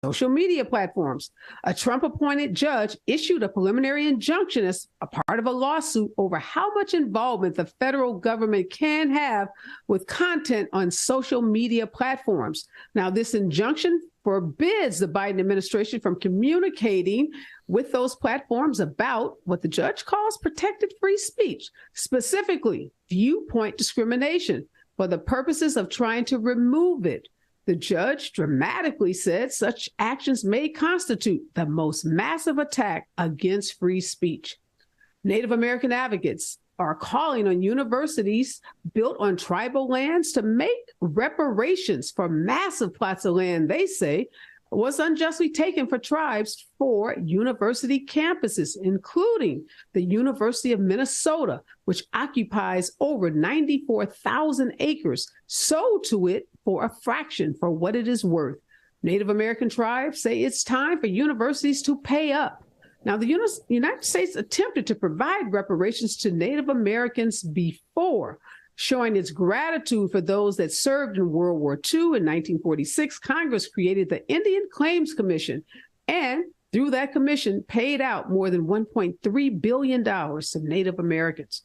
social media platforms. A Trump-appointed judge issued a preliminary injunction as a part of a lawsuit over how much involvement the federal government can have with content on social media platforms. Now, this injunction forbids the Biden administration from communicating with those platforms about what the judge calls protected free speech, specifically viewpoint discrimination, for the purposes of trying to remove it. The judge dramatically said such actions may constitute the most massive attack against free speech. Native American advocates are calling on universities built on tribal lands to make reparations for massive plots of land they say was unjustly taken for tribes for university campuses, including the University of Minnesota, which occupies over 94,000 acres, sold to it for a fraction for what it is worth. Native American tribes say it's time for universities to pay up. Now, the United States attempted to provide reparations to Native Americans before, showing its gratitude for those that served in World War II. In 1946, Congress created the Indian Claims Commission, and through that commission, paid out more than $1.3 billion to Native Americans.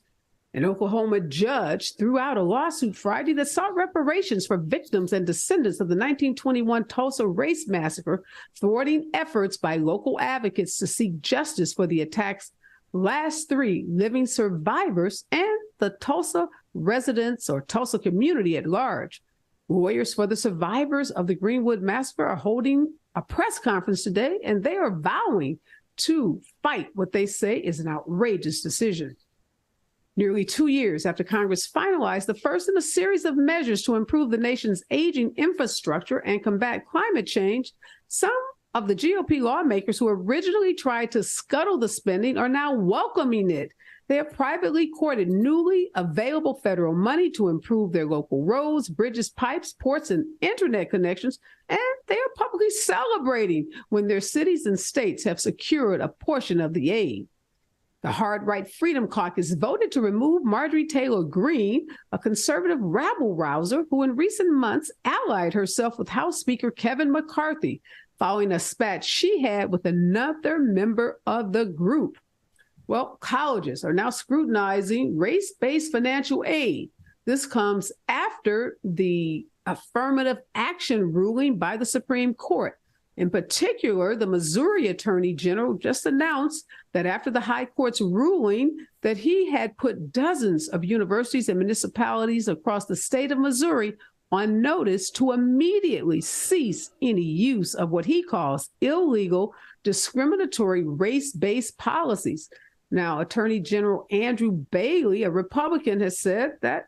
An Oklahoma judge threw out a lawsuit Friday that sought reparations for victims and descendants of the 1921 Tulsa race massacre, thwarting efforts by local advocates to seek justice for the attack's last 3 living survivors and the Tulsa residents or Tulsa community at large. Lawyers for the survivors of the Greenwood massacre are holding a press conference today, and they are vowing to fight what they say is an outrageous decision. Nearly 2 years after Congress finalized the first in a series of measures to improve the nation's aging infrastructure and combat climate change, some of the GOP lawmakers who originally tried to scuttle the spending are now welcoming it. They have privately courted newly available federal money to improve their local roads, bridges, pipes, ports, and internet connections, and they are publicly celebrating when their cities and states have secured a portion of the aid. The Hard Right Freedom Caucus voted to remove Marjorie Taylor Greene, a conservative rabble-rouser who in recent months allied herself with House Speaker Kevin McCarthy, following a spat she had with another member of the group. Well, colleges are now scrutinizing race-based financial aid. This comes after the affirmative action ruling by the Supreme Court. In particular, the Missouri Attorney General just announced that after the High Court's ruling that he had put dozens of universities and municipalities across the state of Missouri on notice to immediately cease any use of what he calls illegal, discriminatory race-based policies. Now, Attorney General Andrew Bailey, a Republican, has said that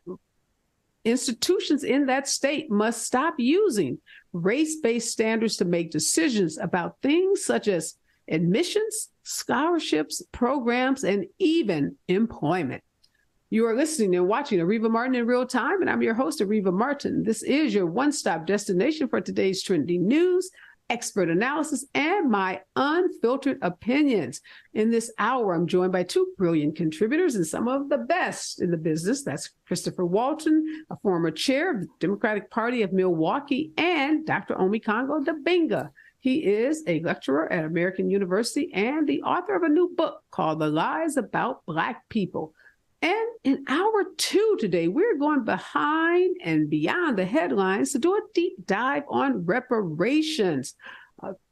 institutions in that state must stop using race-based standards to make decisions about things such as admissions, scholarships, programs, and even employment. You are listening and watching Areva Martin in real time, and I'm your host, Areva Martin. This is your one-stop destination for today's trending news, expert analysis, and my unfiltered opinions. In this hour, I'm joined by 2 brilliant contributors and some of the best in the business. That's Christopher Walton, a former chair of the Democratic Party of Milwaukee, and Dr. Omekongo Dibinga. He is a lecturer at American University and the author of a new book called The Lies About Black People. And in hour 2 today, we're going behind and beyond the headlines to do a deep dive on reparations.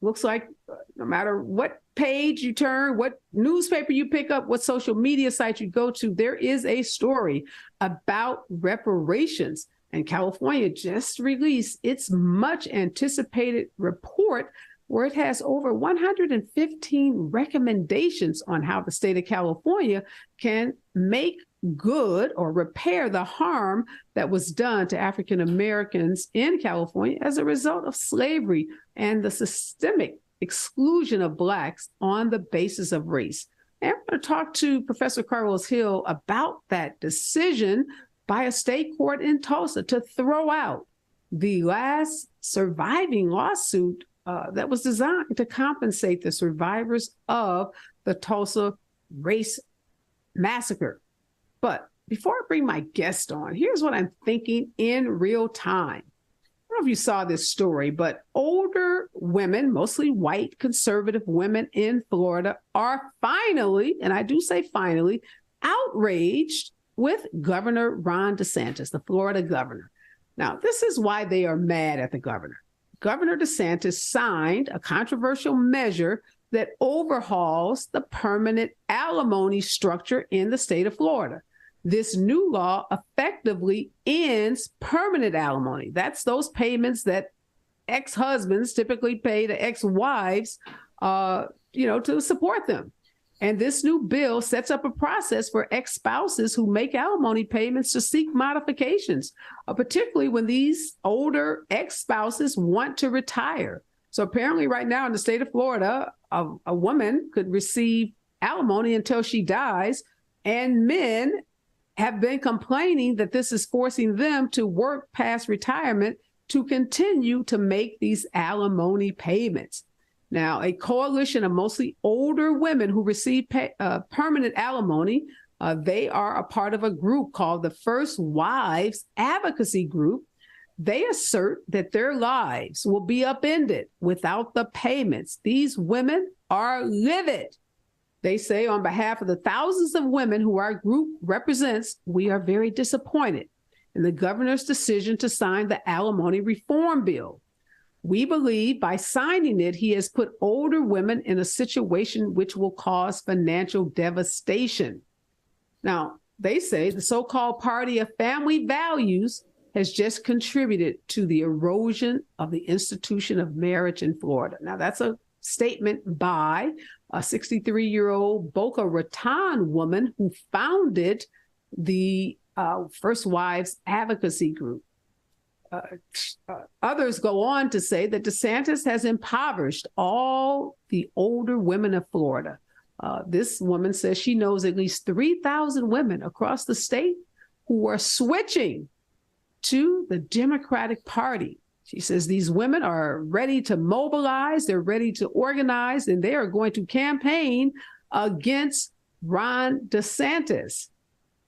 Looks like no matter what page you turn, what newspaper you pick up, what social media site you go to, there is a story about reparations. And California just released its much anticipated report where it has over 115 recommendations on how the state of California can make good or repair the harm that was done to African Americans in California as a result of slavery and the systemic exclusion of Blacks on the basis of race. And I'm going to talk to Professor Carlos Hill about that decision by a state court in Tulsa to throw out the last surviving lawsuit that was designed to compensate the survivors of the Tulsa race massacre. But before I bring my guest on, here's what I'm thinking in real time. I don't know know if you saw this story, but older women, mostly white conservative women in Florida, are finally, and I do say finally, outraged with Governor Ron DeSantis, the Florida governor. Now, this is why they are mad at the governor. Governor DeSantis signed a controversial measure that overhauls the permanent alimony structure in the state of Florida. This new law effectively ends permanent alimony. That's those payments that ex-husbands typically pay to ex-wives, to support them. And this new bill sets up a process for ex-spouses who make alimony payments to seek modifications, particularly when these older ex-spouses want to retire. So apparently right now in the state of Florida, a woman could receive alimony until she dies, and men have been complaining that this is forcing them to work past retirement to continue to make these alimony payments. Now, a coalition of mostly older women who receive permanent alimony, they are a part of a group called the First Wives Advocacy Group. They assert that their lives will be upended without the payments. These women are livid. They say on behalf of the thousands of women who our group represents, we are very disappointed in the governor's decision to sign the alimony reform bill. We believe by signing it, he has put older women in a situation which will cause financial devastation. Now, they say the so-called party of family values has just contributed to the erosion of the institution of marriage in Florida. Now, that's a statement by a 63-year-old Boca Raton woman who founded the First Wives Advocacy Group. Others go on to say that DeSantis has impoverished all the older women of Florida. This woman says she knows at least 3,000 women across the state who are switching to the Democratic Party. She says these women are ready to mobilize, they're ready to organize, and they are going to campaign against Ron DeSantis.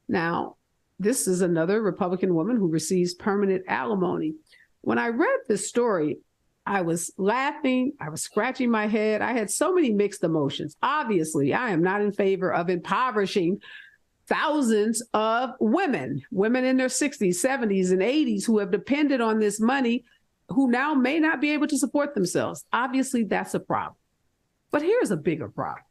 Now, this is another Republican woman who receives permanent alimony. When I read this story, I was laughing, I was scratching my head. I had so many mixed emotions. Obviously, I am not in favor of impoverishing thousands of women in their 60s, 70s, and 80s who have depended on this money, who now may not be able to support themselves. Obviously, that's a problem. But here's a bigger problem.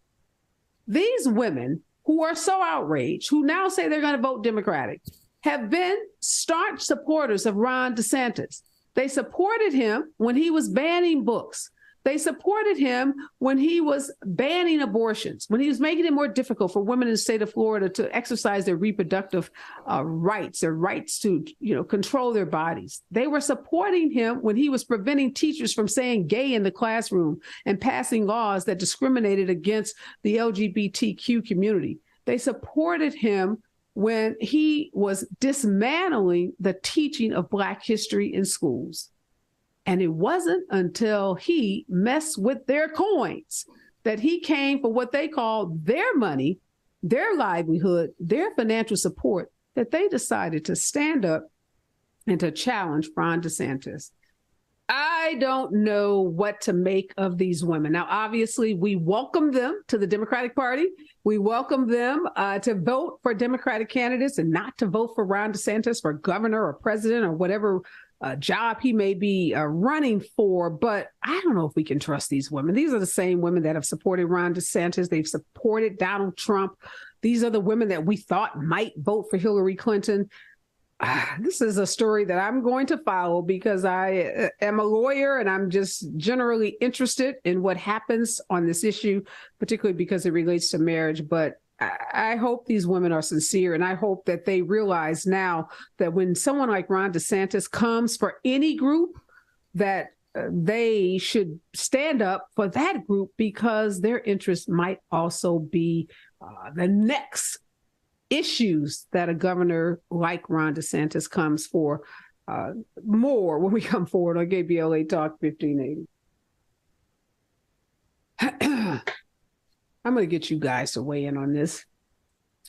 These women who are so outraged, who now say they're going to vote Democratic, have been staunch supporters of Ron DeSantis. They supported him when he was banning books. They supported him when he was banning abortions, when he was making it more difficult for women in the state of Florida to exercise their reproductive rights, their rights to, control their bodies. They were supporting him when he was preventing teachers from saying gay in the classroom and passing laws that discriminated against the LGBTQ community. They supported him when he was dismantling the teaching of Black history in schools. And it wasn't until he messed with their coins that he came for what they call their money, their livelihood, their financial support, that they decided to stand up and to challenge Ron DeSantis. I don't know what to make of these women. Now, obviously, we welcome them to the Democratic Party. We welcome them to vote for Democratic candidates and not to vote for Ron DeSantis for governor or president or whatever job he may be running for. But I don't know if we can trust these women. These are the same women that have supported Ron DeSantis. They've supported Donald Trump. These are the women that we thought might vote for Hillary Clinton. This is a story that I'm going to follow because I am a lawyer and I'm just generally interested in what happens on this issue, particularly because it relates to marriage. But I hope these women are sincere, and I hope that they realize now that when someone like Ron DeSantis comes for any group, that they should stand up for that group because their interests might also be the next issues that a governor like Ron DeSantis comes for more when we come forward on KBLA Talk 1580. I'm going to get you guys to weigh in on this.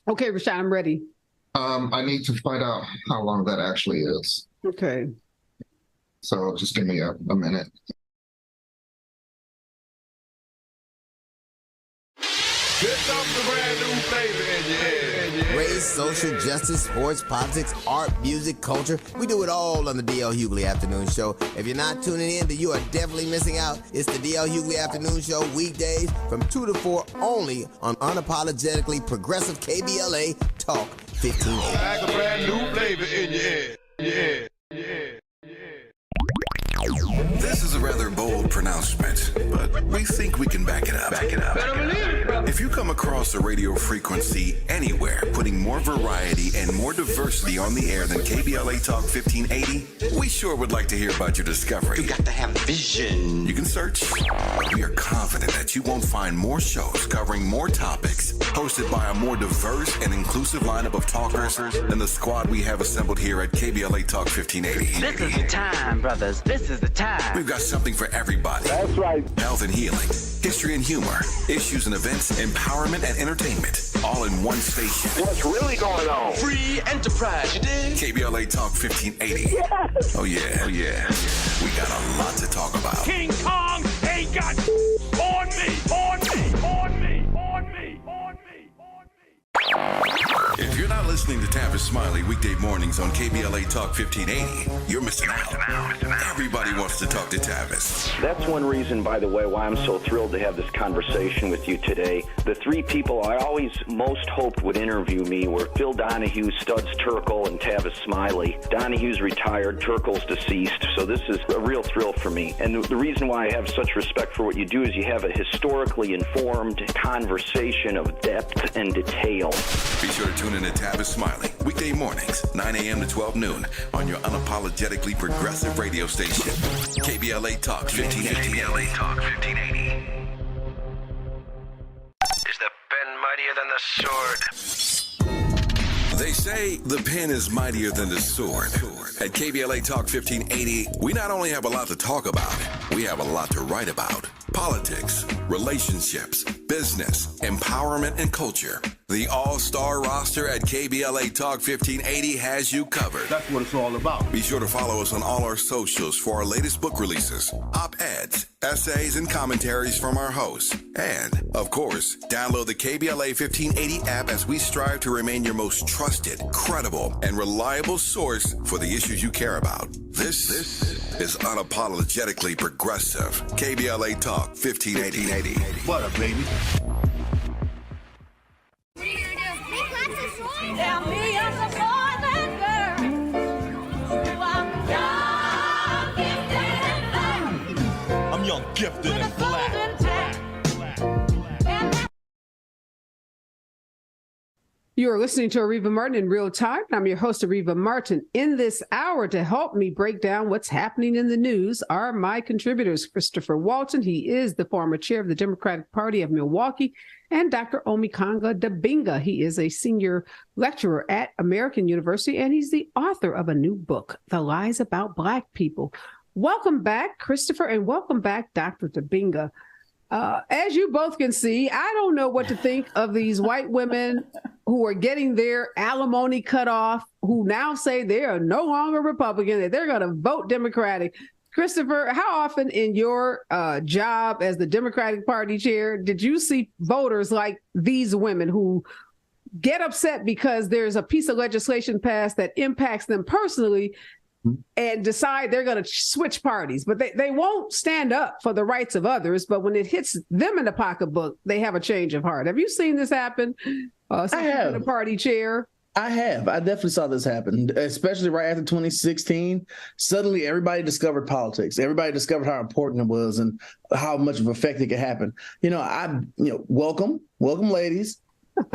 Okay, Rashad, I'm ready. I need to find out how long that actually is. Okay. So just give me a minute. Race, social justice, sports, politics, art, music, culture. We do it all on the D.L. Hughley Afternoon Show. If you're not tuning in, then you are definitely missing out. It's the D.L. Hughley Afternoon Show, weekdays from 2 to 4 only on unapologetically progressive KBLA Talk 1580. Like a brand new flavor in your head. Yeah. This is a rather bold pronouncement, but we think we can back it up. If you come across a radio frequency anywhere putting more variety and more diversity on the air than KBLA Talk 1580, we sure would like to hear about your discovery. You got to have vision. You can search, but we are confident that you won't find more shows covering more topics, hosted by a more diverse and inclusive lineup of talkers than the squad we have assembled here at KBLA Talk 1580. This is the time, brothers. This is the time. We've got something for everybody. That's right. Health and healing, history and humor, issues and events, empowerment and entertainment, all in one station. What's really going on? Free enterprise, you dig? KBLA Talk 1580. Yes. Oh yeah. We got a lot to talk about. King Kong ain't got on me. If you're not listening to Tavis Smiley weekday mornings on KBLA Talk 1580, you're missing out. Everybody wants to talk to Tavis. That's one reason, by the way, why I'm so thrilled to have this conversation with you today. The three people I always most hoped would interview me were Phil Donahue, Studs Terkel, and Tavis Smiley. Donahue's retired, Terkel's deceased, so this is a real thrill for me. And the reason why I have such respect for what you do is you have a historically informed conversation of depth and detail. Be sure to tune in to Tavis Smiley weekday mornings, 9 a.m. to 12 noon on your unapologetically progressive radio station, KBLA Talk 1580. KBLA Talk 1580. Is the pen mightier than the sword? They say the pen is mightier than the sword. At KBLA Talk 1580, we not only have a lot to talk about, we have a lot to write about. Politics, relationships, business, empowerment, and culture. The all-star roster at KBLA Talk 1580 has you covered. That's what it's all about. Be sure to follow us on all our socials for our latest book releases, op-eds, essays, and commentaries from our hosts. And, of course, download the KBLA 1580 app as we strive to remain your most trusted, credible, and reliable source for the issues you care about. This is unapologetically progressive. KBLA Talk 1580. What up, baby? There are millions of boys and girls who are young, gifted, and black. I'm young, gifted, and black. You are listening to Areva Martin in real time. I'm your host, Areva Martin. In this hour, to help me break down what's happening in the news are my contributors, Christopher Walton. He is the former chair of the Democratic Party of Milwaukee, and Dr. Omekongo Dibinga. He is a senior lecturer at American University, and he's the author of a new book, The Lies About Black People. Welcome back, Christopher, and welcome back, Dr. Dibinga. As you both can see, I don't know what to think of these white women who are getting their alimony cut off, who now say they are no longer Republican, that they're going to vote Democratic. Christopher, how often in your job as the Democratic Party chair did you see voters like these women who get upset because there's a piece of legislation passed that impacts them personally and decide they're going to switch parties, but they won't stand up for the rights of others. But when it hits them in the pocketbook, they have a change of heart. Have you seen this happen? I have. The party chair. I have. I definitely saw this happen, especially right after 2016. Suddenly, everybody discovered politics. Everybody discovered how important it was and how much of an effect it could happen. Welcome, ladies.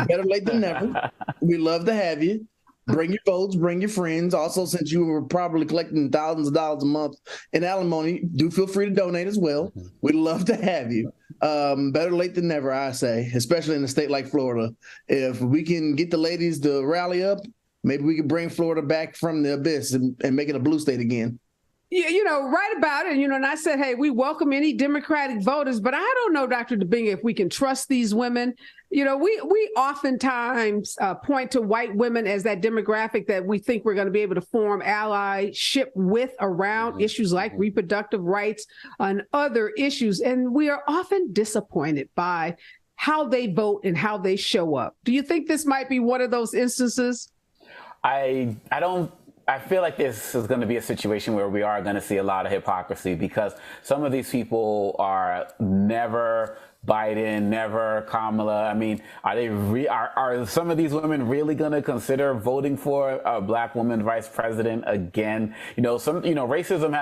Better late than never. We love to have you. Bring your votes, bring your friends. Also, since you were probably collecting thousands of dollars a month in alimony, do feel free to donate as well. We'd love to have you. Better late than never, I say, especially in a state like Florida. If we can get the ladies to rally up, maybe we can bring Florida back from the abyss and make it a blue state again. write about it. And I said, hey, we welcome any Democratic voters, but I don't know, Dr. Dibinga, if we can trust these women. We oftentimes point to white women as that demographic that we think we're going to be able to form allyship with around issues like reproductive rights and other issues. And we are often disappointed by how they vote and how they show up. Do you think this might be one of those instances? I feel like this is going to be a situation where we are going to see a lot of hypocrisy, because some of these people are never Biden, never Kamala. I mean, are some of these women really going to consider voting for a black woman vice president again? Racism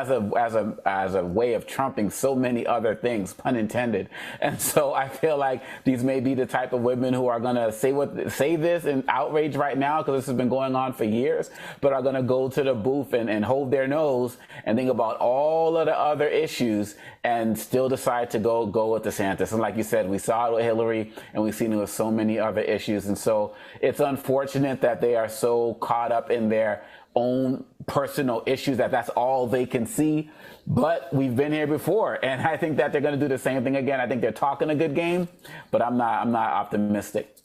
has a way of trumping so many other things, pun intended. And so I feel like these may be the type of women who are going to say this in outrage right now, because this has been going on for years, but are going to go to the booth and hold their nose and think about all of the other issues and still decide to go with DeSantis. And like you said, we saw it with Hillary, and we've seen it with so many other issues. And so it's unfortunate that they are so caught up in their own personal issues that that's all they can see. But we've been here before, and I think that they're going to do the same thing again. I think they're talking a good game, but I'm not optimistic.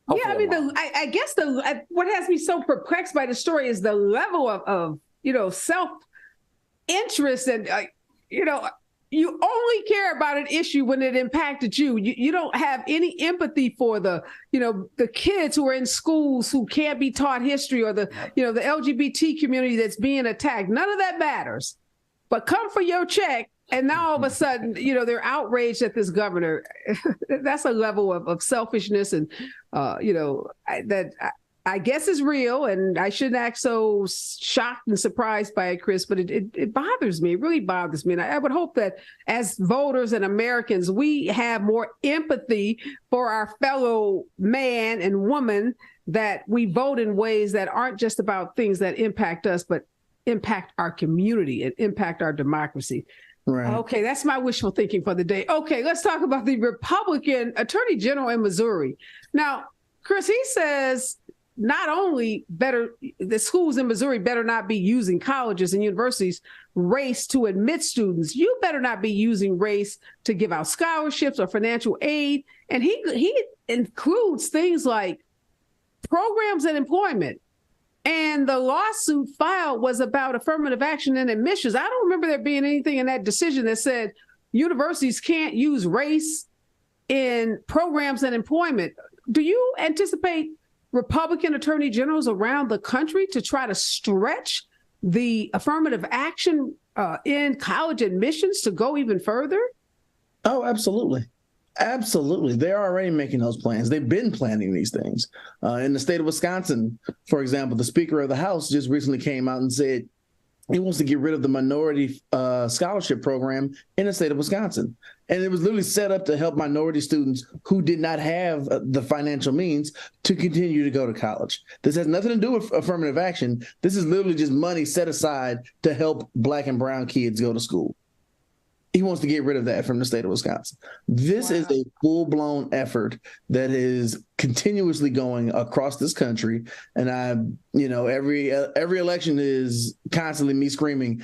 Hopefully I guess what has me so perplexed by the story is the level of self-interest and you only care about an issue when it impacted you. You don't have any empathy for the kids who are in schools who can't be taught history, or the LGBT community that's being attacked. None of that matters. But come for your check, and now all of a sudden, they're outraged at this governor. That's a level of selfishness and, that I guess is real, and I shouldn't act so shocked and surprised by it, Chris, but it bothers me. It really bothers me. And I would hope that as voters and Americans, we have more empathy for our fellow man and woman, that we vote in ways that aren't just about things that impact us, but impact our community and impact our democracy. Right. Okay, that's my wishful thinking for the day. Okay, let's talk about the Republican Attorney General in Missouri. Now, Chris, he says not only the schools in Missouri better not be using colleges and universities race to admit students, you better not be using race to give out scholarships or financial aid. And he includes things like programs and employment. And the lawsuit filed was about affirmative action and admissions. I don't remember there being anything in that decision that said universities can't use race in programs and employment. Do you anticipate Republican attorney generals around the country to try to stretch the affirmative action in college admissions to go even further? Oh, absolutely. Absolutely. They're already making those plans. They've been planning these things. In the state of Wisconsin, for example, the Speaker of the House just recently came out and said he wants to get rid of the minority scholarship program in the state of Wisconsin. And it was literally set up to help minority students who did not have the financial means to continue to go to college. This has nothing to do with affirmative action. This is literally just money set aside to help Black and brown kids go to school. He wants to get rid of that from the state of Wisconsin. This is a full-blown effort that is continuously going across this country. And every election is constantly me screaming,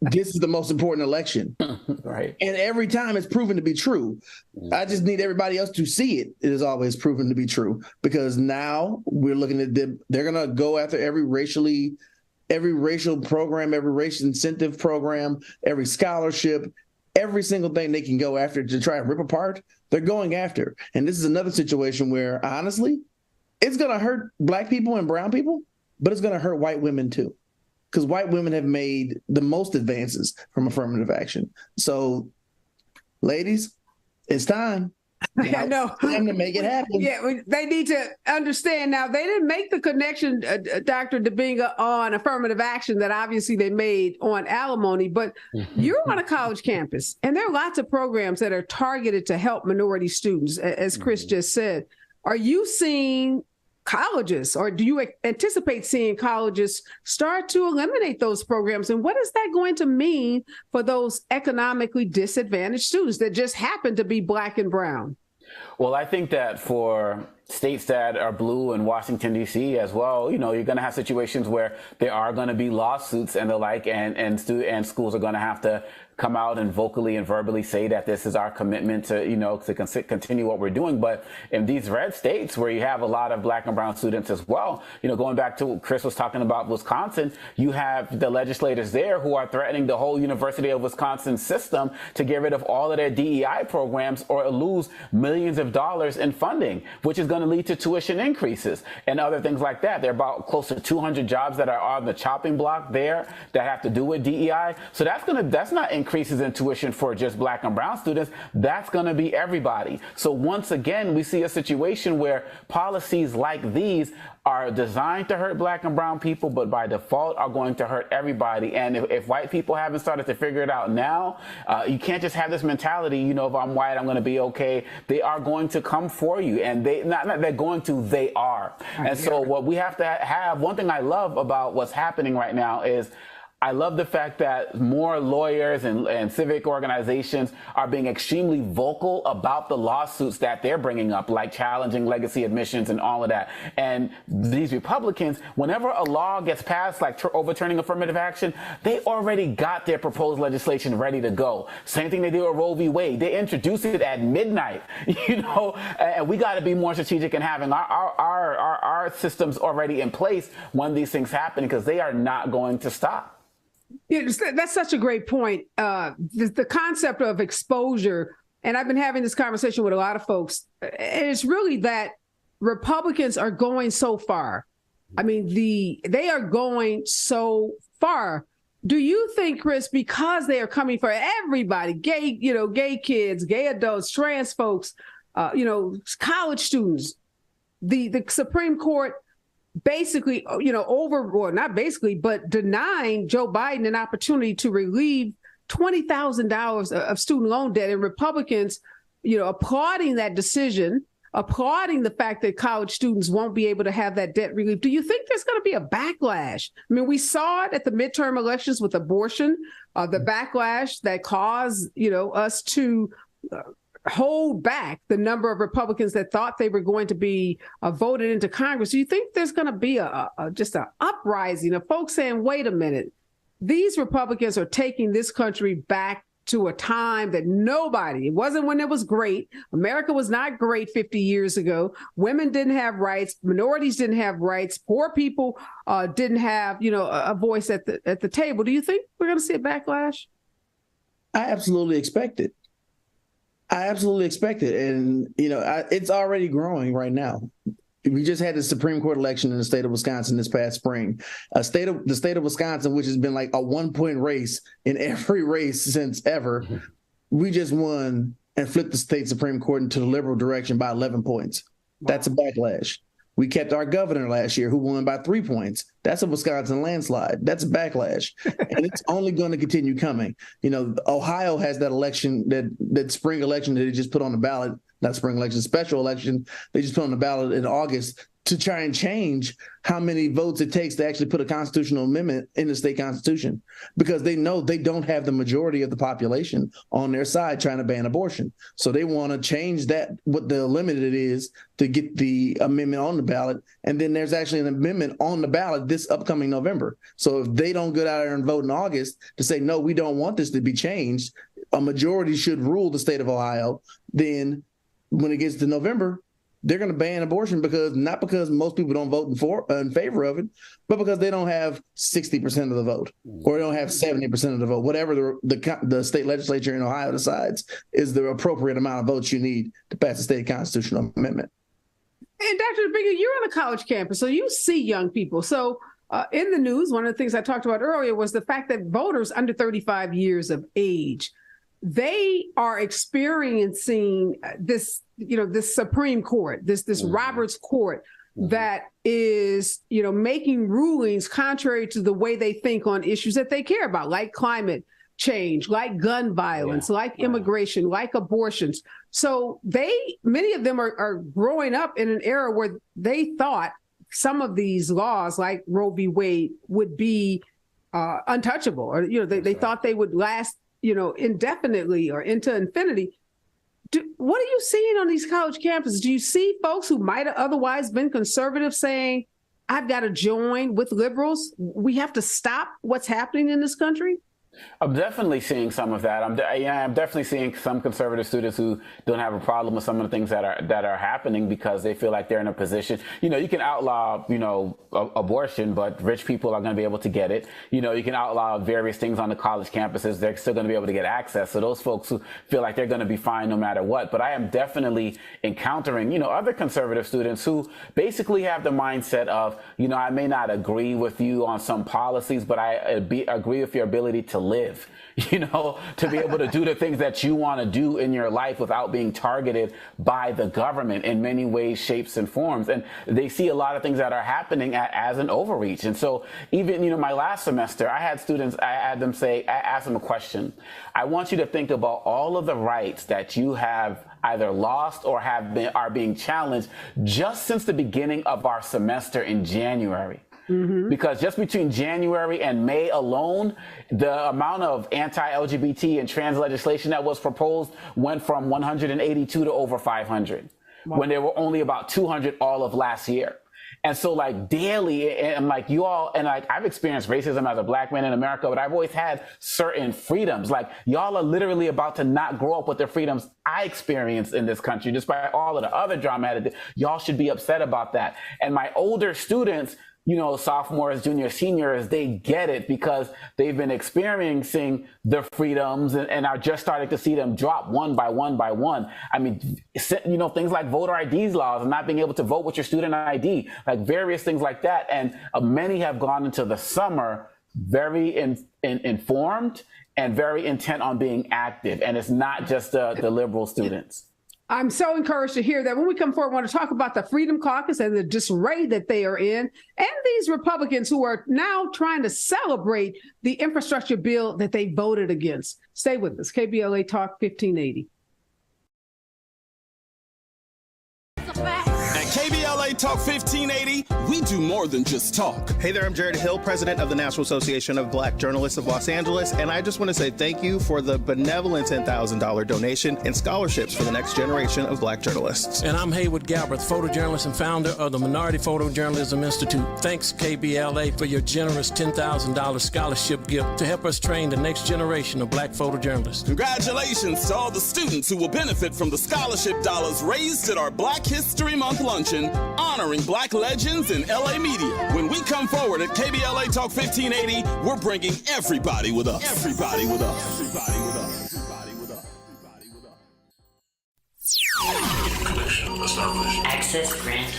this is the most important election. Right. And every time it's proven to be true. I just need everybody else to see it. It is always proven to be true, because now we're looking at they're going to go after every racial program, every racial incentive program, every scholarship, every single thing they can go after to try and rip apart, they're going after. And this is another situation where, honestly, it's going to hurt Black people and brown people, but it's going to hurt white women too, because white women have made the most advances from affirmative action. So, ladies, it's time. I know. Time to make it happen. Yeah, they need to understand now. They didn't make the connection, Dr. Dibinga, on affirmative action that obviously they made on alimony. But you're on a college campus, and there are lots of programs that are targeted to help minority students, as Chris just said. Are you seeing colleges, or do you anticipate seeing colleges start to eliminate those programs? And what is that going to mean for those economically disadvantaged students that just happen to be Black and brown? Well, I think that for states that are blue in Washington, D.C. as well, you're going to have situations where there are going to be lawsuits and the like, and schools are going to have to come out and vocally and verbally say that this is our commitment to, to continue what we're doing. But in these red states where you have a lot of black and brown students as well, going back to what Chris was talking about, Wisconsin, you have the legislators there who are threatening the whole University of Wisconsin system to get rid of all of their DEI programs or lose millions of dollars in funding, which is going to lead to tuition increases and other things like that. There are about close to 200 jobs that are on the chopping block there that have to do with DEI. So that's not increases in tuition for just black and brown students. That's going to be everybody. So once again, we see a situation where policies like these are designed to hurt black and brown people, but by default are going to hurt everybody. And if white people haven't started to figure it out now, you can't just have this mentality, if I'm white, I'm going to be okay. They are going to come for you. And they are. And so what we have to have, one thing I love about what's happening right now is I love the fact that more lawyers and civic organizations are being extremely vocal about the lawsuits that they're bringing up, like challenging legacy admissions and all of that. And these Republicans, whenever a law gets passed, like overturning affirmative action, they already got their proposed legislation ready to go. Same thing they did with Roe v. Wade. They introduced it at midnight, and we got to be more strategic in having our systems already in place when these things happen, because they are not going to stop. Yeah, that's such a great point. The concept of exposure, and I've been having this conversation with a lot of folks, and it's really that Republicans are going so far. I mean, they are going so far. Do you think, Chris, because they are coming for everybody, gay kids, gay adults, trans folks, college students, the Supreme Court basically, but denying Joe Biden an opportunity to relieve $20,000 of student loan debt, and Republicans, applauding that decision, applauding the fact that college students won't be able to have that debt relief. Do you think there's going to be a backlash? I mean, we saw it at the midterm elections with abortion, the backlash that caused, us to hold back the number of Republicans that thought they were going to be voted into Congress. Do you think there's going to be just an uprising of folks saying, wait a minute, these Republicans are taking this country back to a time that it wasn't when it was great. America was not great 50 years ago. Women didn't have rights. Minorities didn't have rights. Poor people didn't have, a voice at the table. Do you think we're going to see a backlash? I absolutely expect it. And, it's already growing right now. We just had the Supreme Court election in the state of Wisconsin this past spring. The state of Wisconsin, which has been like a 1-point race in every race since ever, we just won and flipped the state Supreme Court into the liberal direction by 11 points. That's a backlash. We kept our governor last year, who won by 3 points. That's a Wisconsin landslide. That's a backlash. And it's only going to continue coming. Ohio has that election, that spring election that they just put on the ballot, not spring election, special election, they just put on the ballot in August to try and change how many votes it takes to actually put a constitutional amendment in the state constitution, because they know they don't have the majority of the population on their side trying to ban abortion. So they want to change that, what the limit it is, to get the amendment on the ballot. And then there's actually an amendment on the ballot this upcoming November. So if they don't get out there and vote in August to say, no, we don't want this to be changed, a majority should rule the state of Ohio, then when it gets to November, they're going to ban abortion, not because most people don't vote in favor of it, but because they don't have 60% of the vote, or they don't have 70% of the vote. Whatever the state legislature in Ohio decides is the appropriate amount of votes you need to pass a state constitutional amendment. And Dr. Dibinga, you're on a college campus, so you see young people. So in the news, one of the things I talked about earlier was the fact that voters under 35 years of age, they are experiencing this Supreme Court, this Roberts Court that is, making rulings contrary to the way they think on issues that they care about, like climate change, like gun violence, like immigration, like abortions. So many of them are growing up in an era where they thought some of these laws, like Roe v. Wade, would be untouchable, or they thought they would last indefinitely or into infinity. What are you seeing on these college campuses? Do you see folks who might have otherwise been conservative saying, I've got to join with liberals? We have to stop what's happening in this country? I'm definitely seeing some of that. I'm definitely seeing some conservative students who don't have a problem with some of the things that are happening because they feel like they're in a position. You can outlaw, abortion, but rich people are going to be able to get it. You can outlaw various things on the college campuses. They're still going to be able to get access. So those folks who feel like they're going to be fine no matter what. But I am definitely encountering, other conservative students who basically have the mindset of, I may not agree with you on some policies, but I agree with your ability to live, to be able to do the things that you want to do in your life without being targeted by the government in many ways, shapes, and forms. And they see a lot of things that are happening as an overreach. And so even, my last semester, I had students, I asked them a question. I want you to think about all of the rights that you have either lost or are being challenged just since the beginning of our semester in January. Mm-hmm. Because just between January and May alone, the amount of anti-LGBT and trans legislation that was proposed went from 182 to over 500, when there were only about 200 all of last year. And so daily, and I've experienced racism as a black man in America, but I've always had certain freedoms. Y'all are literally about to not grow up with the freedoms I experienced in this country, despite all of the other drama. Y'all should be upset about that. And my older students, sophomores, juniors, seniors, they get it because they've been experiencing the freedoms and are just starting to see them drop one by one by one. I mean, things like voter IDs laws and not being able to vote with your student ID, various things like that. And many have gone into the summer very informed and very intent on being active. And it's not just the liberal students. I'm so encouraged to hear that. When we come forward, I want to talk about the Freedom Caucus and the disarray that they are in, and these Republicans who are now trying to celebrate the infrastructure bill that they voted against. Stay with us. KBLA Talk 1580. At KBLA Talk 1580, we do more than just talk. Hey there, I'm Jared Hill, president of the National Association of Black Journalists of Los Angeles, and I just want to say thank you for the benevolent $10,000 donation and scholarships for the next generation of black journalists. And I'm Haywood Galbraith, photojournalist and founder of the Minority Photojournalism Institute. Thanks, KBLA, for your generous $10,000 scholarship gift to help us train the next generation of black photojournalists. Congratulations to all the students who will benefit from the scholarship dollars raised at our Black History Month luncheon, honoring black legends in LA media. When we come forward at KBLA Talk 1580, we're bringing everybody with us. Everybody with us. Everybody with us. Everybody with us. Everybody with us. Connection established. Access granted.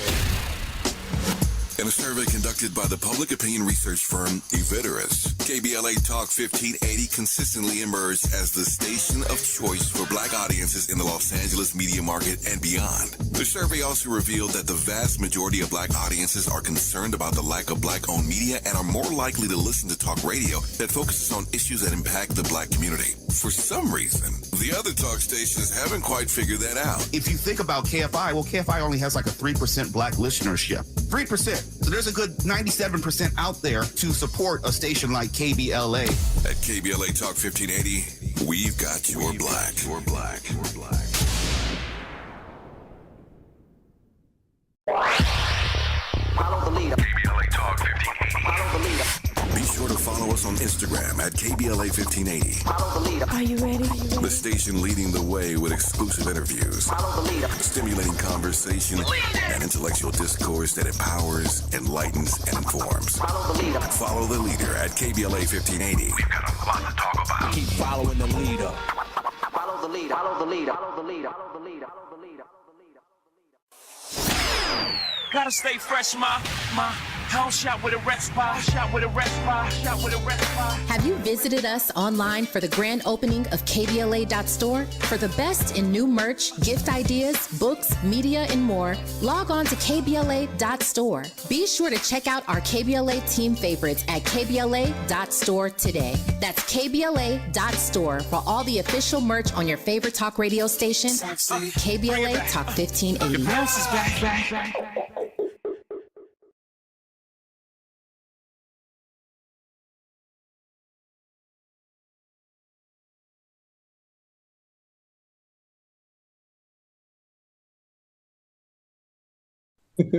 In a survey conducted by the public opinion research firm Eviderus, KBLA Talk 1580 consistently emerged as the station of choice for black audiences in the Los Angeles media market and beyond. The survey also revealed that the vast majority of black audiences are concerned about the lack of black-owned media and are more likely to listen to talk radio that focuses on issues that impact the black community. For some reason, the other talk stations haven't quite figured that out. If you think about KFI, well, KFI only has a 3% black listenership. 3%. So there's a good 97% out there to support a station like KBLA. At KBLA Talk 1580, we've got your black. Your black. Your black. Follow the leader. KBLA Talk 1580. Follow the leader. Be sure to follow us on Instagram at KBLA 1580. Follow the leader. Are you ready? The station leading the way with exclusive interviews, Follow the leader. stimulating conversation, and intellectual discourse that empowers, enlightens, and informs. Follow the leader. Follow the leader at KBLA 1580. We've got a lot to talk about. Keep following the leader. Follow the leader. Follow the leader. Follow the leader. Follow the leader. Follow the leader. Follow the leader. Gotta stay fresh, my house shot with a red spot, shot with a red spot, shot with a red spot. Have you visited us online for the grand opening of KBLA.store? For the best in new merch, gift ideas, books, media, and more, log on to KBLA.store. Be sure to check out our KBLA team favorites at KBLA.store today. That's KBLA.store for all the official merch on your favorite talk radio station, KBLA Talk 1580. Your bounce is back.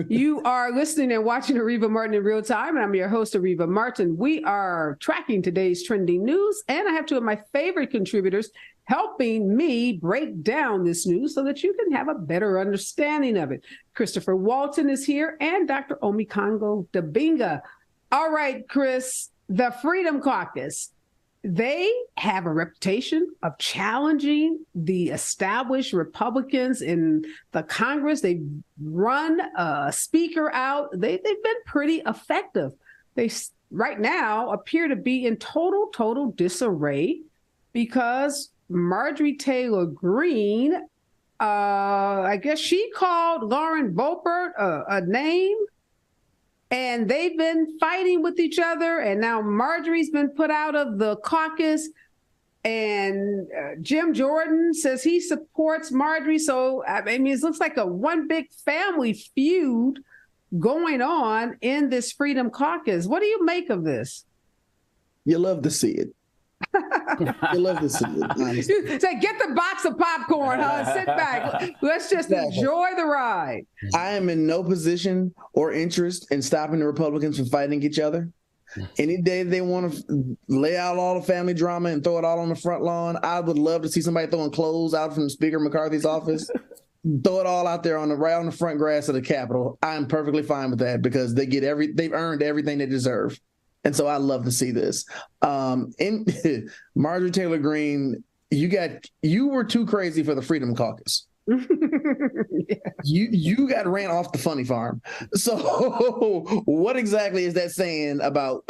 You are listening and watching Areva Martin in real time, and I'm your host, Areva Martin. We are tracking today's trending news, and I have two of my favorite contributors helping me break down this news so that you can have a better understanding of it. Christopher Walton is here, and Dr. Omekongo Dibinga. All right, Chris, the Freedom Caucus. They have a reputation of challenging the established Republicans in the Congress. They've run a speaker out. They've been pretty effective. They right now appear to be in total disarray because Marjorie Taylor Greene, I guess she called Lauren Boebert a name. And they've been fighting with each other, and now Marjorie's been put out of the caucus, and Jim Jordan says he supports Marjorie. So, I mean, it looks like a one big family feud going on in this Freedom Caucus. What do you make of this? You love to see it. You love to see it. Honestly. Say, get the box of popcorn, huh? Sit back. Let's just enjoy the ride. I am in no position or interest in stopping the Republicans from fighting each other. Any day they want to lay out all the family drama and throw it all on the front lawn, I would love to see somebody throwing clothes out from Speaker McCarthy's office. Throw it all out there right on the front grass of the Capitol. I'm perfectly fine with that because they've earned everything they deserve. And so I love to see this. In Marjorie Taylor Greene, you were too crazy for the Freedom Caucus. Yeah. You got ran off the funny farm. So what exactly is that saying about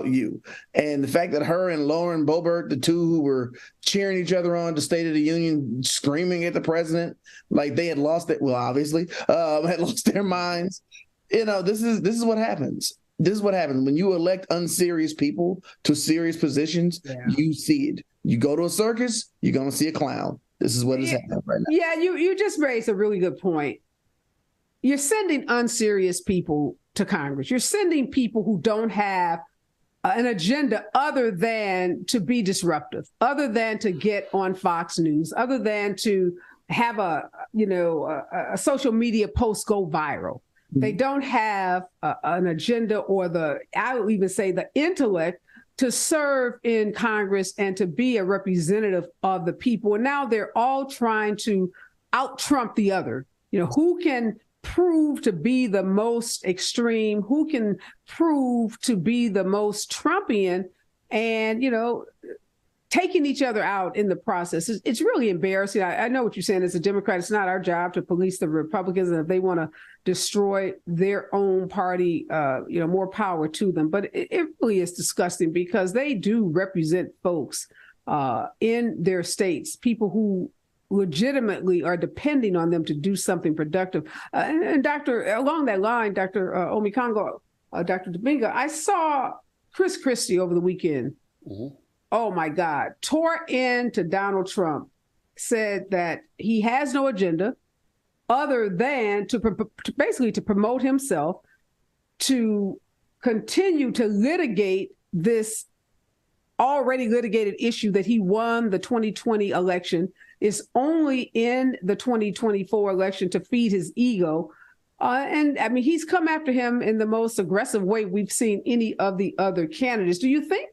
you? And the fact that her and Lauren Boebert, the two who were cheering each other on to State of the Union, screaming at the president like they had lost it. Well, obviously, had lost their minds. You know, this is what happens. This is what happens when you elect unserious people to serious positions. Yeah. You see it. You go to a circus, you're going to see a clown. This is what is happening right now. Yeah, you just raised a really good point. You're sending unserious people to Congress. You're sending people who don't have an agenda other than to be disruptive, other than to get on Fox News, other than to have a social media post go viral. They don't have an agenda or I would even say the intellect to serve in Congress and to be a representative of the people. And now they're all trying to out-Trump the other. You know, who can prove to be the most extreme, who can prove to be the most Trumpian, and, taking each other out in the process. It's really embarrassing. I know what you're saying. As a Democrat, it's not our job to police the Republicans, and if they want to destroy their own party, more power to them. But it really is disgusting because they do represent folks in their states, people who legitimately are depending on them to do something productive. And along that line, Dr. Omekongo, Dr. Dibinga, I saw Chris Christie over the weekend. Mm-hmm. Oh my God, tore into Donald Trump, said that he has no agenda other than to basically to promote himself, to continue to litigate this already litigated issue that he won the 2020 election, is only in the 2024 election to feed his ego. And I mean, he's come after him in the most aggressive way we've seen any of the other candidates. Do you think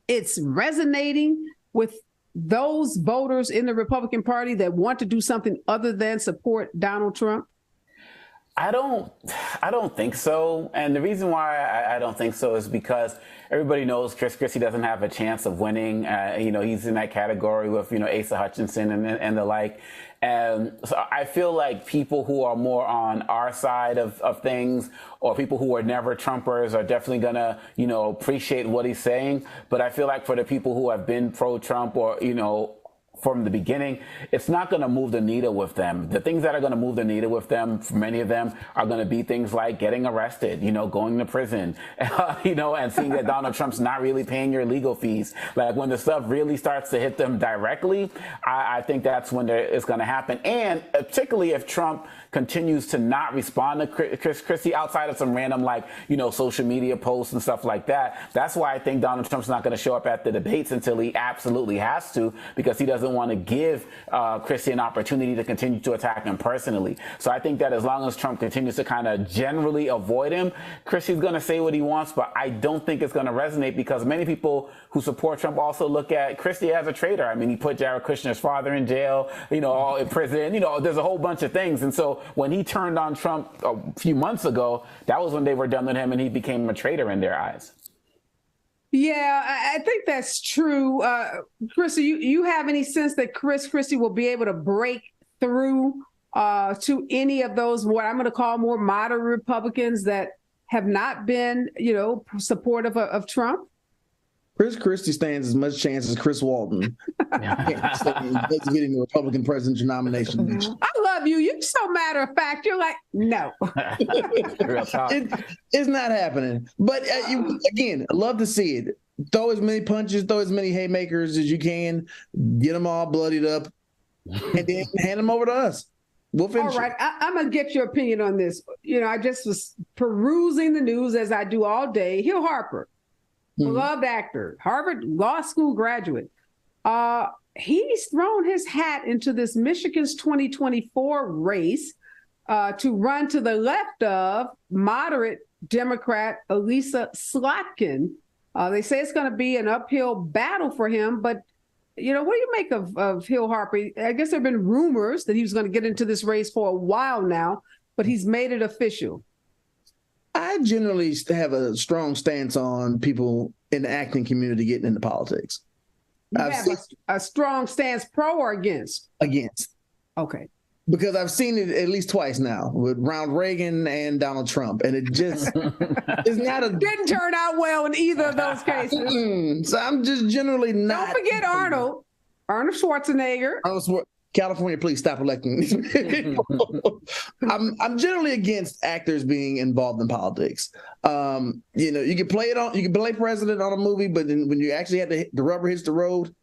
it's resonating with those voters in the Republican Party that want to do something other than support Donald Trump? I don't think so. And the reason why I don't think so is because everybody knows Chris Christie doesn't have a chance of winning. He's in that category with, Asa Hutchinson and the like. And so I feel like people who are more on our side of things, or people who are never Trumpers, are definitely going to, appreciate what he's saying. But I feel like for the people who have been pro-Trump or, from the beginning, it's not going to move the needle with them. The things that are going to move the needle with them, for many of them, are going to be things like getting arrested, going to prison, and seeing that Donald Trump's not really paying your legal fees. Like when the stuff really starts to hit them directly, I think that's when it's going to happen. And particularly if Trump continues to not respond to Chris Christie outside of some random, social media posts and stuff like that. That's why I think Donald Trump's not going to show up at the debates until he absolutely has to, because he doesn't doesn't want to give Christie an opportunity to continue to attack him personally. So I think that as long as Trump continues to kind of generally avoid him, Christie's going to say what he wants, but I don't think it's going to resonate because many people who support Trump also look at Christie as a traitor. I mean, he put Jared Kushner's father in jail, all in prison, there's a whole bunch of things. And so when he turned on Trump a few months ago, that was when they were done with him and he became a traitor in their eyes. Yeah, I think that's true. Christy, you have any sense that Christie will be able to break through to any of those, what I'm going to call more moderate Republicans that have not been, supportive of Trump? Chris Christie stands as much chance as Chris Walton getting the Republican presidential nomination. I love you. You're so matter of fact. You're like, no. It's not happening. But again, I love to see it. Throw as many punches, throw as many haymakers as you can, get them all bloodied up, and then hand them over to us. We'll finish. All right. I'm going to get your opinion on this. I just was perusing the news as I do all day. Hill Harper. Beloved actor, Harvard Law School graduate. He's thrown his hat into this Michigan's 2024 race to run to the left of moderate Democrat Elisa Slotkin. They say it's going to be an uphill battle for him, but what do you make of Hill Harper? I guess there have been rumors that he was going to get into this race for a while now, but he's made it official. I generally have a strong stance on people in the acting community getting into politics. You have a strong stance, pro or against? Against. Okay. Because I've seen it at least twice now with Ronald Reagan and Donald Trump, and it just is not didn't turn out well in either of those cases. So I'm just generally not. Don't forget Arnold Schwarzenegger. California, please stop electing me. I'm generally against actors being involved in politics. You can play president on a movie, but then when you actually have the rubber hits the road,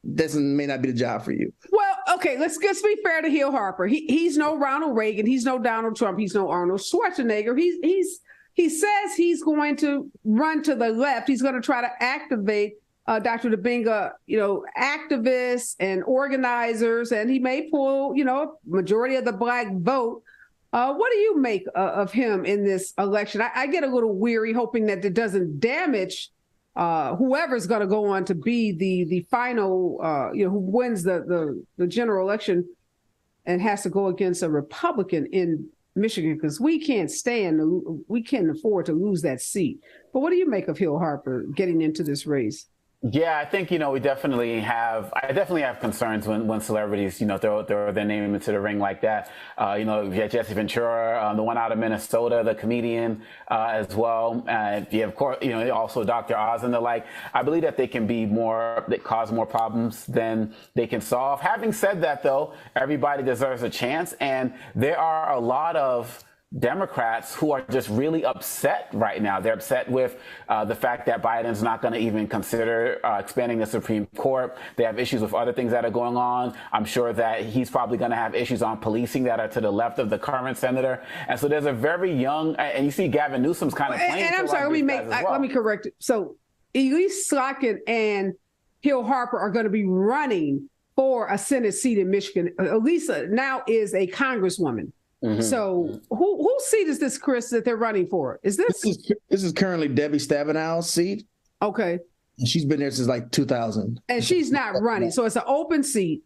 this may not be the job for you. Well, okay, let's be fair to Hill Harper. He's no Ronald Reagan, he's no Donald Trump, he's no Arnold Schwarzenegger. He says he's going to run to the left. He's going to try to activate Dr. Dibinga, activists and organizers, and he may pull, majority of the Black vote. What do you make of him in this election? I get a little weary hoping that it doesn't damage whoever's going to go on to be the final, who wins the general election and has to go against a Republican in Michigan, because we can't afford to lose that seat. But what do you make of Hill Harper getting into this race? Yeah, I think, I definitely have concerns when celebrities, throw their name into the ring like that. You have Jesse Ventura, the one out of Minnesota, the comedian, as well. You have, of course, also Dr. Oz and the like. I believe that they cause more problems than they can solve. Having said that, though, everybody deserves a chance. And there are a lot of Democrats who are just really upset right now. They're upset with the fact that Biden's not going to even consider expanding the Supreme Court. They have issues with other things that are going on. I'm sure that he's probably going to have issues on policing that are to the left of the current senator. And so there's a very young, and you see Gavin Newsom's kind of playing. And I'm sorry, let me correct it. So Elise Slotkin and Hill Harper are going to be running for a Senate seat in Michigan. Elisa now is a congresswoman. Mm-hmm. So whose seat is this, Chris, that they're running for? This is currently Debbie Stabenow's seat. Okay. And she's been there since like 2000. And she's not running. So it's an open seat.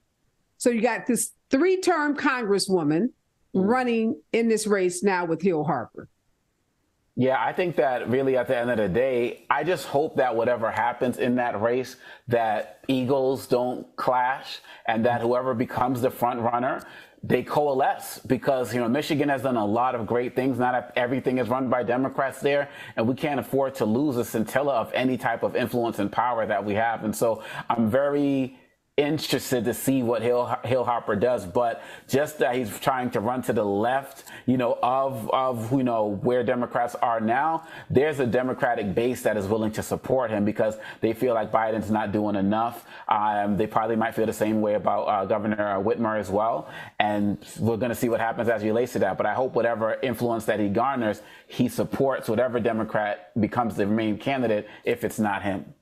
So you got this 3-term congresswoman running in this race now with Hill Harper. Yeah, I think that really at the end of the day, I just hope that whatever happens in that race, that egos don't clash and that whoever becomes the front runner, they coalesce, because, Michigan has done a lot of great things. Not everything is run by Democrats there, and we can't afford to lose a scintilla of any type of influence and power that we have. And so I'm very interested to see what Hill Harper does, but just that he's trying to run to the left, of where Democrats are now, there's a Democratic base that is willing to support him because they feel like Biden's not doing enough. They probably might feel the same way about Governor Whitmer as well. And we're going to see what happens as it relates to that. But I hope whatever influence that he garners, he supports whatever Democrat becomes the main candidate if it's not him.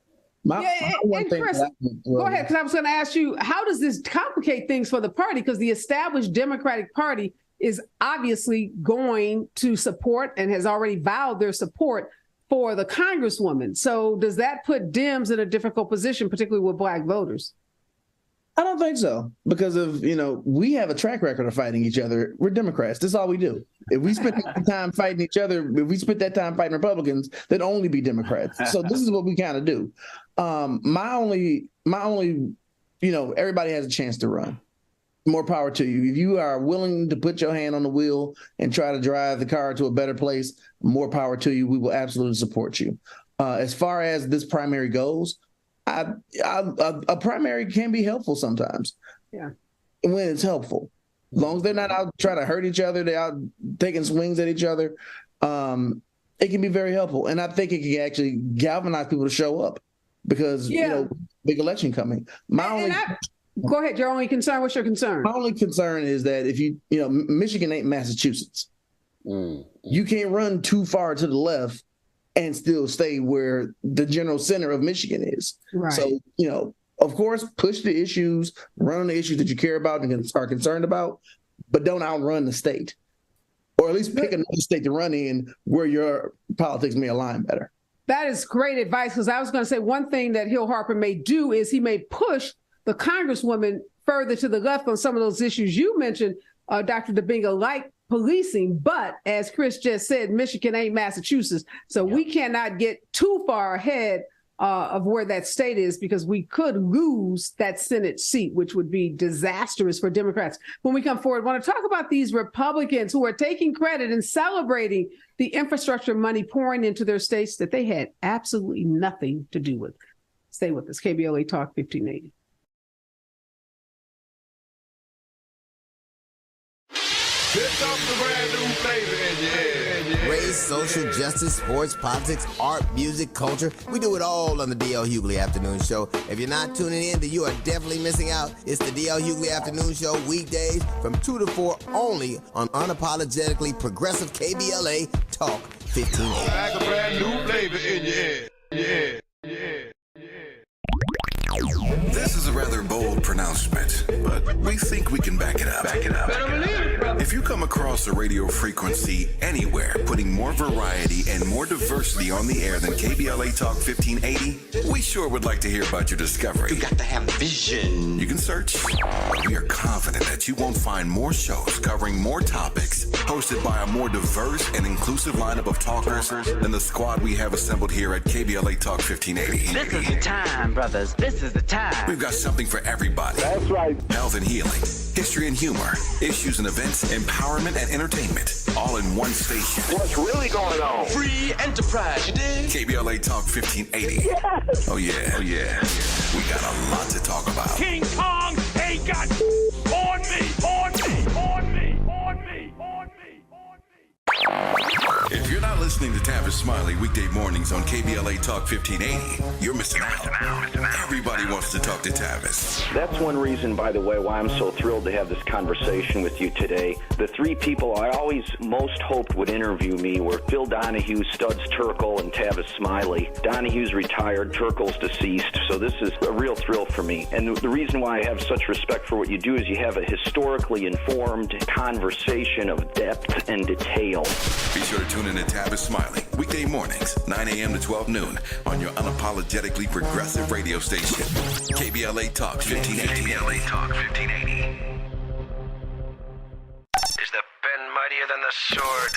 And Chris, go ahead, because I was going to ask you, how does this complicate things for the party? Because the established Democratic Party is obviously going to support and has already vowed their support for the Congresswoman. So does that put Dems in a difficult position, particularly with Black voters? I don't think so, because of, we have a track record of fighting each other. We're Democrats. That's all we do. If we spend time fighting each other, if we spent that time fighting Republicans, they'd only be Democrats. So this is what we kind of do. My only, everybody has a chance to run. More power to you. If you are willing to put your hand on the wheel and try to drive the car to a better place, more power to you. We will absolutely support you. As far as this primary goes, a primary can be helpful sometimes. Yeah. When it's helpful. As long as they're not out trying to hurt each other, they're out taking swings at each other, it can be very helpful. And I think it can actually galvanize people to show up because, big election coming. Go ahead. Your only concern? What's your concern? My only concern is that if Michigan ain't Massachusetts. You can't run too far to the left and still stay where the general center of Michigan is. Right. So, of course, push the issues, run on the issues that you care about and are concerned about, but don't outrun the state. Or at least pick another state to run in where your politics may align better. That is great advice, because I was going to say one thing that Hill Harper may do is he may push the Congresswoman further to the left on some of those issues you mentioned, Dr. Dibinga, like policing. But as Chris just said, Michigan ain't Massachusetts. So we cannot get too far ahead of where that state is, because we could lose that Senate seat, which would be disastrous for Democrats. When we come forward, I want to talk about these Republicans who are taking credit and celebrating the infrastructure money pouring into their states that they had absolutely nothing to do with. Stay with us. KBLA Talk 1580. Race, social justice, sports, politics, art, music, culture. We do it all on the D.L. Hughley Afternoon Show. If you're not tuning in, then you are definitely missing out. It's the D.L. Hughley Afternoon Show, weekdays from 2 to 4 only on unapologetically progressive KBLA Talk 1580. Like a brand new flavor in your head. Yeah. This is a rather bold pronouncement, but we think we can back it up. If you come across a radio frequency anywhere putting more variety and more diversity on the air than KBLA Talk 1580, we sure would like to hear about your discovery. You got to have vision. You can search. We are confident that you won't find more shows covering more topics, hosted by a more diverse and inclusive lineup of talkers than the squad we have assembled here at KBLA Talk 1580. This is the time, brothers. This is the time. We've got something for everybody. That's right. Health and healing, history and humor, issues and events, empowerment and entertainment, all in one station. What's really going on? Free enterprise, you dig? KBLA Talk 1580. Yes. Oh yeah. We got a lot to talk about. King Kong ain't got on me. If you're not listening to Tavis Smiley weekday mornings on KBLA Talk 1580, you're missing out. Everybody wants to talk to Tavis. That's one reason, by the way, why I'm so thrilled to have this conversation with you today. The three people I always most hoped would interview me were Phil Donahue, Studs Terkel, and Tavis Smiley. Donahue's retired, Terkel's deceased, so this is a real thrill for me. And the reason why I have such respect for what you do is you have a historically informed conversation of depth and detail. Be sure to tune in to Tavis Smiley weekday mornings, 9 a.m. to 12 noon on your unapologetically progressive radio station, KBLA Talk 1580. KBLA Talk 1580. Is the pen mightier than the sword?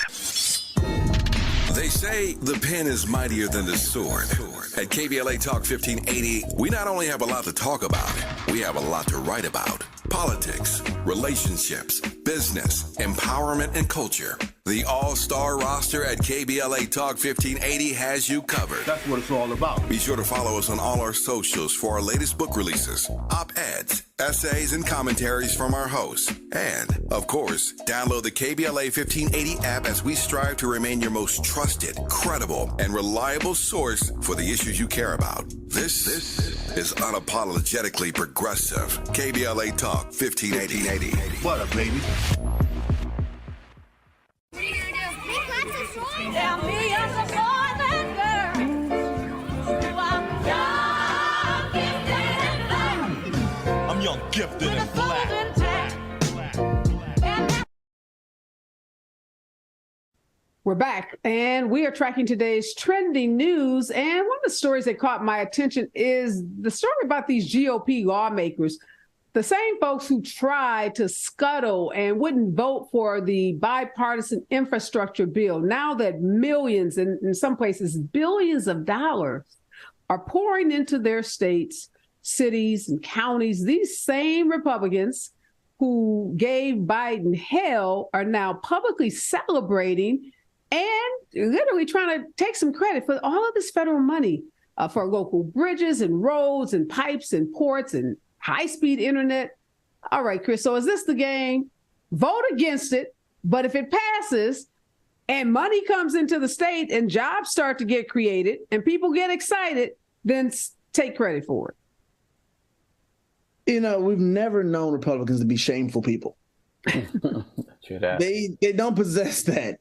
They say the pen is mightier than the sword. At KBLA Talk 1580, we not only have a lot to talk about, we have a lot to write about. Politics, relationships, business, empowerment, and culture. The all-star roster at KBLA Talk 1580 has you covered. That's what it's all about. Be sure to follow us on all our socials for our latest book releases, op-eds, essays, and commentaries from our hosts. And, of course, download the KBLA 1580 app as we strive to remain your most trusted, credible, and reliable source for the issues you care about. This is unapologetically progressive. KBLA Talk 1580. What up, baby? Tell me I'm the boy that girl. I'm young. gifted and black. We're back, and we are tracking today's trending news. And one of the stories that caught my attention is the story about these GOP lawmakers, the same folks who tried to scuttle and wouldn't vote for the bipartisan infrastructure bill. Now that millions, and in some places billions of dollars, are pouring into their states, cities, and counties, these same Republicans who gave Biden hell are now publicly celebrating and literally trying to take some credit for all of this federal money for local bridges and roads and pipes and ports and high-speed internet. All right, Chris, so is this the game? Vote against it, but if it passes and money comes into the state and jobs start to get created and people get excited, then take credit for it. You know, we've never known Republicans to be shameful people. True that. They don't possess that.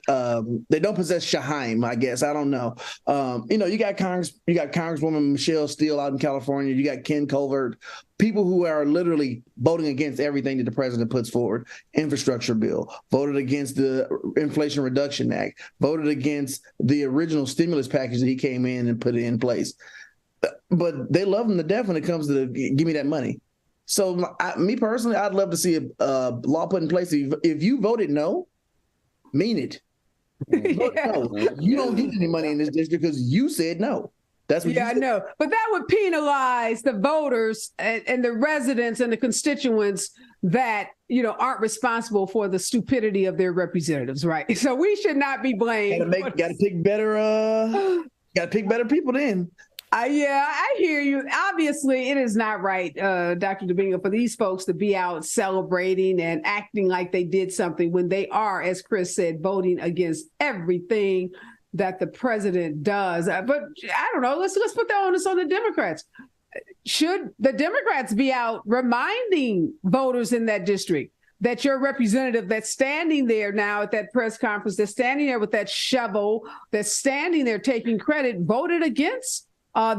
They don't possess Shaheim, I guess. I don't know. You know, you got Congresswoman Michelle Steele out in California. You got Ken Covert, people who are literally voting against everything that the president puts forward. Infrastructure bill, voted against the Inflation Reduction Act, voted against the original stimulus package that he came in and put in place. But they love him to death when it comes to give me that money. So me personally, I'd love to see a law put in place. If you voted no, mean it. Vote no. You don't get any money in this district because you said no. That's what I know. But that would penalize the voters and the residents and the constituents that, you know, aren't responsible for the stupidity of their representatives, right? So we should not be blamed. Got to pick better people then. Yeah, I hear you. Obviously, it is not right, Dr. Dibinga, for these folks to be out celebrating and acting like they did something when they are, as Chris said, voting against everything that the president does. But I don't know. Let's put the onus on the Democrats. Should the Democrats be out reminding voters in that district that your representative that's standing there now at that press conference, that's standing there with that shovel, that's standing there taking credit, voted against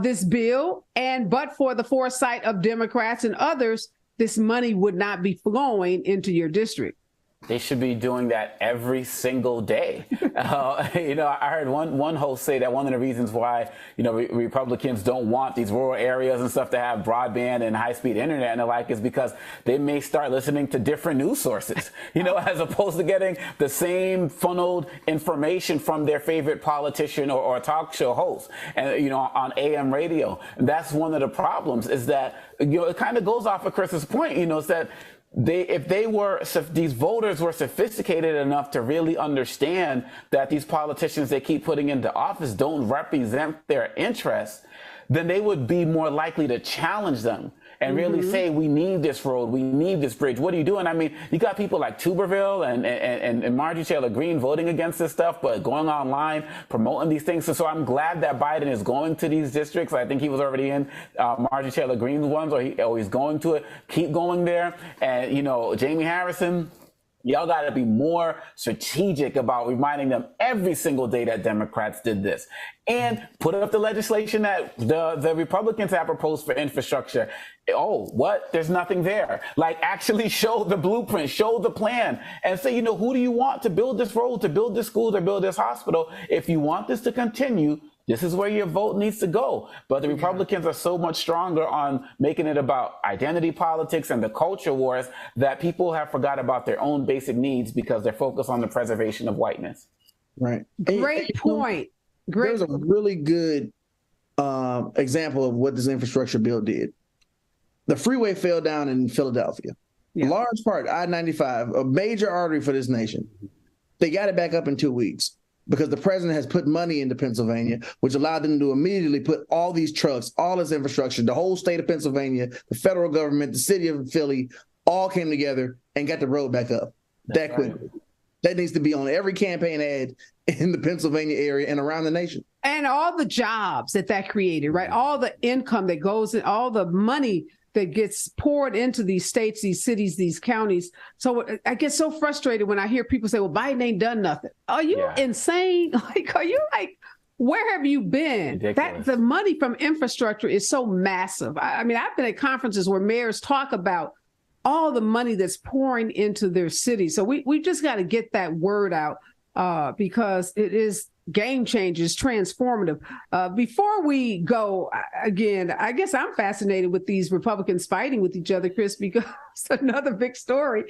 this bill, but for the foresight of Democrats and others, this money would not be flowing into your district. They should be doing that every single day. You know, I heard one host say that one of the reasons why, you know, Republicans don't want these rural areas and stuff to have broadband and high-speed internet and the like is because they may start listening to different news sources, you know, as opposed to getting the same funneled information from their favorite politician or talk show host, and, you know, on AM radio. And that's one of the problems is that, you know, it kind of goes off of Chris's point, you know, is that if these voters were sophisticated enough to really understand that these politicians they keep putting into office don't represent their interests, then they would be more likely to challenge them and really say, we need this road, we need this bridge. What are you doing? I mean, you got people like Tuberville and Marjorie Taylor Greene voting against this stuff, but going online, promoting these things. So I'm glad that Biden is going to these districts. I think he was already in Marjorie Taylor Greene's ones, or he's going to it. Keep going there. And, you know, Jamie Harrison, y'all got to be more strategic about reminding them every single day that Democrats did this. And put up the legislation that the Republicans have proposed for infrastructure. Oh, what? There's nothing there. Like, actually show the blueprint, show the plan, and say, you know, who do you want to build this road, to build this school, to build this hospital? If you want this to continue, this is where your vote needs to go. But the Republicans are so much stronger on making it about identity politics and the culture wars that people have forgot about their own basic needs because they're focused on the preservation of whiteness. Right. Great point. There's a really good example of what this infrastructure bill did. The freeway fell down in Philadelphia. Yeah. A large part, I-95, a major artery for this nation. They got it back up in 2 weeks because the president has put money into Pennsylvania, which allowed them to immediately put all these trucks, all this infrastructure, the whole state of Pennsylvania, the federal government, the city of Philly, all came together and got the road back up that quickly. That needs to be on every campaign ad in the Pennsylvania area and around the nation. And all the jobs that created, right? All the income that goes in, all the money that gets poured into these states, these cities, these counties. So I get so frustrated when I hear people say, well, Biden ain't done nothing. Are you insane? Like, are you like, where have you been? That the money from infrastructure is so massive. I mean, I've been at conferences where mayors talk about all the money that's pouring into their city. So we just got to get that word out because it is game changers, transformative. Before we go, again, I guess I'm fascinated with these Republicans fighting with each other, Chris, because another big story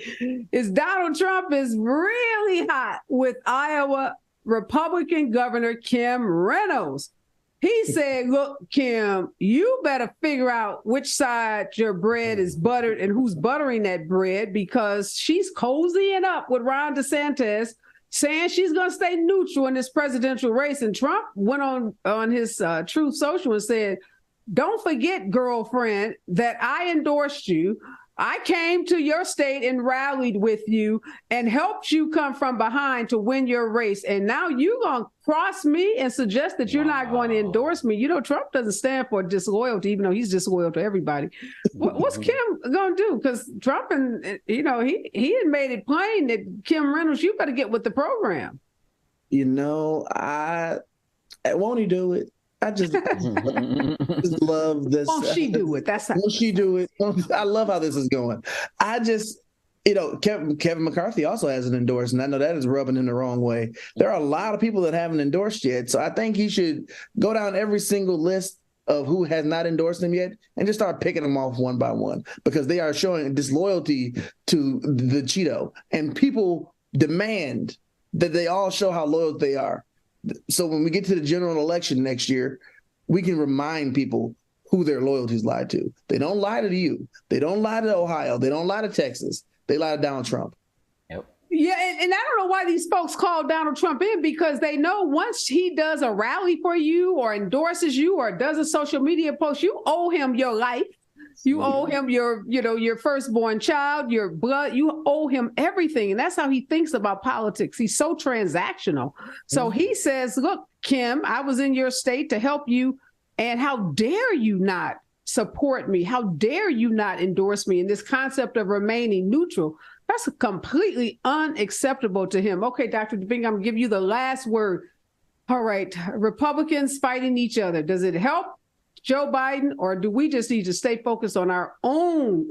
is Donald Trump is really hot with Iowa Republican Governor Kim Reynolds. He said, look, Kim, you better figure out which side your bread is buttered and who's buttering that bread, because she's cozying up with Ron DeSantis, saying she's going to stay neutral in this presidential race. And Trump went on his Truth Social and said, don't forget, girlfriend, that I endorsed you. I came to your state and rallied with you and helped you come from behind to win your race. And now you're going to cross me and suggest that you're not going to endorse me. You know, Trump doesn't stand for disloyalty, even though he's disloyal to everybody. What's Kim going to do? Because Trump, and he had made it plain that Kim Reynolds, you better get with the program. You know, won't he do it? I just love this. Won't she do it? Won't she do it? I love how this is going. Kevin McCarthy also hasn't endorsed, and I know that is rubbing him the wrong way. There are a lot of people that haven't endorsed yet, so I think he should go down every single list of who has not endorsed him yet and just start picking them off one by one, because they are showing disloyalty to the Cheeto, and people demand that they all show how loyal they are. So when we get to the general election next year, we can remind people who their loyalties lie to. They don't lie to you. They don't lie to Ohio. They don't lie to Texas. They lie to Donald Trump. Yep. Yeah, and I don't know why these folks call Donald Trump in, because they know once he does a rally for you or endorses you or does a social media post, you owe him your life. You owe him your firstborn child, your blood. You owe him everything. And that's how he thinks about politics. He's so transactional. So he says, look, Kim, I was in your state to help you. And how dare you not support me? How dare you not endorse me? And this concept of remaining neutral, that's completely unacceptable to him. Okay, Dr. Dibinga, I'm going to give you the last word. All right, Republicans fighting each other. Does it help Joe Biden, or do we just need to stay focused on our own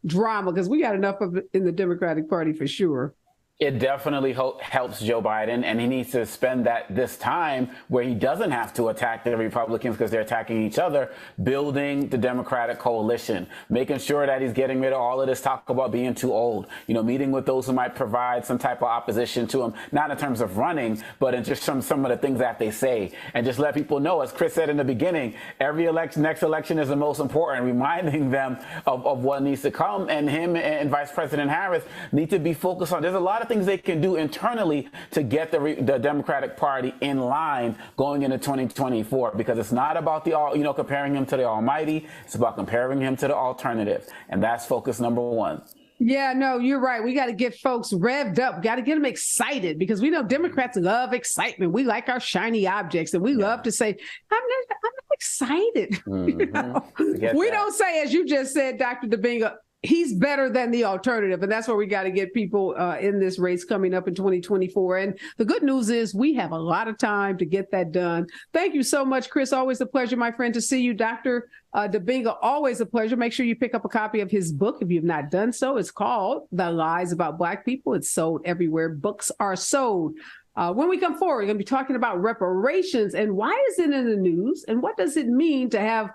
drama? Because we got enough of it in the Democratic Party for sure. It definitely helps Joe Biden, and he needs to spend this time where he doesn't have to attack the Republicans because they're attacking each other, building the Democratic coalition, making sure that he's getting rid of all of this talk about being too old, meeting with those who might provide some type of opposition to him, not in terms of running, but in just some of the things that they say, and just let people know, as Chris said in the beginning, every next election is the most important, reminding them of what needs to come, and him and Vice President Harris need to be focused on. There's a lot of things they can do internally to get the Democratic Party in line going into 2024, because it's not about comparing him to the almighty. It's about comparing him to the alternative. And that's focus number one. Yeah, no, you're right. We got to get folks revved up. Got to get them excited, because we know Democrats love excitement. We like our shiny objects, and we love to say, I'm not excited. Mm-hmm. We don't say, as you just said, Dr. Dibinga, he's better than the alternative. And that's where we got to get people in this race coming up in 2024. And the good news is we have a lot of time to get that done. Thank you so much, Chris. Always a pleasure, my friend, to see you. Dr. Dibinga, always a pleasure. Make sure you pick up a copy of his book if you've not done so. It's called The Lies About Black People. It's sold everywhere books are sold. When we come forward, we're going to be talking about reparations and why is it in the news, and what does it mean to have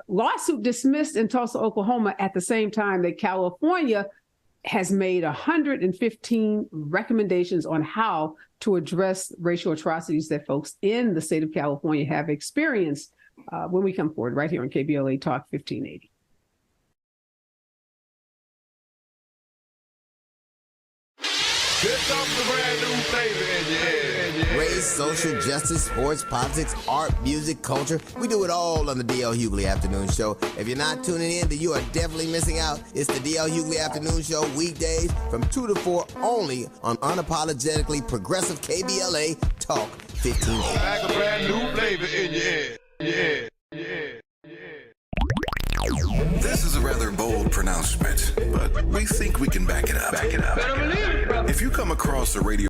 lawsuit dismissed in Tulsa, Oklahoma, at the same time that California has made 115 recommendations on how to address racial atrocities that folks in the state of California have experienced. When we come forward right here on KBLA Talk 1580. Here comes the brand new flavor in your head. Race, social justice, sports, politics, art, music, culture. We do it all on the D.L. Hughley Afternoon Show. If you're not tuning in, then you are definitely missing out. It's the D.L. Hughley Afternoon Show, weekdays from 2 to 4 only on unapologetically progressive KBLA Talk 1580. Like a brand new flavor in your head. Yeah. This is a rather bold pronouncement, but we think we can back it up. If you come across a radio